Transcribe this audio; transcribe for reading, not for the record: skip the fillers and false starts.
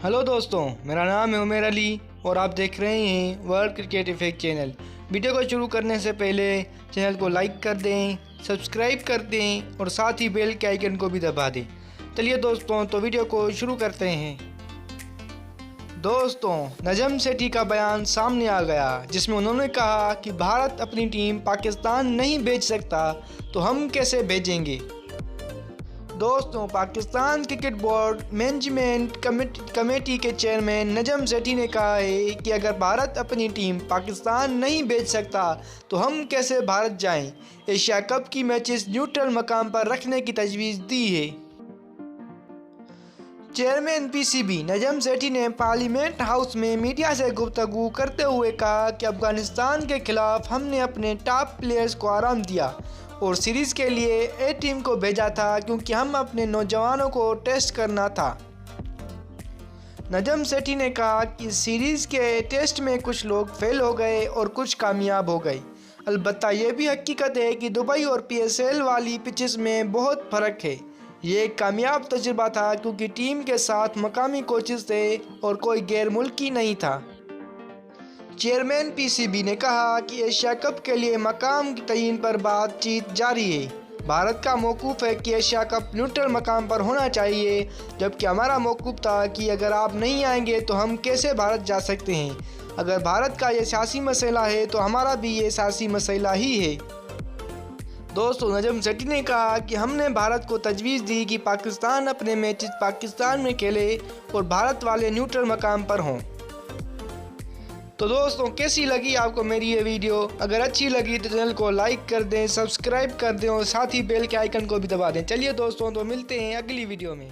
Hello दोस्तों, मेरा नाम है उमेर अली और आप देख रहे हैं world cricket effect channel. Video को शुरू करने से पहले चैनल को लाइक कर दें, सब्सक्राइब कर दें और साथ ही बेल के आइकन को भी दबा दें। चलिए दोस्तों, तो वीडियो को शुरू करते हैं। दोस्तों, नजम सेठी का बयान सामने आ गया जिसमें उन्होंने कहा कि भारत अपनी टीम पाकिस्तान नहीं भेज सकता तो हम कैसे भेजेंगे। दोस्तों, Pakistan cricket board management committee के चेयरमैन नजम सेठी ने कहा है कि अगर भारत अपनी टीम पाकिस्तान नहीं भेज सकता तो हम कैसे भारत जाएं। एशिया कप की मैचेस न्यूट्रल मकाम पर रखने की तजवीज़ दी है। चेयरमैन पीसीबी नजम सेठी ने पार्लियामेंट हाउस में मीडिया से गुफ्तगू करते हुए कहा कि अफगानिस्तान के खिलाफ हमने अपने टॉप प्लेयर्स को आराम दिया और सीरीज़ के लिए ए टीम को भेजा था क्योंकि हम अपने नौजवानों को टेस्ट करना था। नजम सेठी ने कहा कि सीरीज़ के टेस्ट में कुछ लोग फेल हो गए और कुछ कामयाब हो गए। अलबत्ता ये भी हकीकत है कि दुबई और पीएसएल वाली पिचेस में बहुत फ़र्क है। ये एक कामयाब तजुर्बा था क्योंकि टीम के साथ मकामी कोचेस थे और कोई गैर मुल्की नहीं था। चेयरमैन पीसीबी ने कहा कि एशिया कप के लिए मकाम की तयीन पर बातचीत जारी है। भारत का मौक़ूफ़ है कि एशिया कप न्यूट्रल मकाम पर होना चाहिए, जबकि हमारा मौक़ूफ़ था कि अगर आप नहीं आएंगे तो हम कैसे भारत जा सकते हैं। अगर भारत का ये सियासी मसला है तो हमारा भी ये सियासी मसला ही है। दोस्तों, नजम सेठी ने कहा कि हमने भारत को तजवीज़ दी कि पाकिस्तान अपने मैचेस पाकिस्तान में खेले और भारत वाले न्यूट्रल मकाम पर हों। तो दोस्तों, कैसी लगी आपको मेरी ये वीडियो? अगर अच्छी लगी तो चैनल को लाइक कर दें, सब्सक्राइब कर दें और साथ ही बेल के आइकन को भी दबा दें। चलिए दोस्तों, तो मिलते हैं अगली वीडियो में।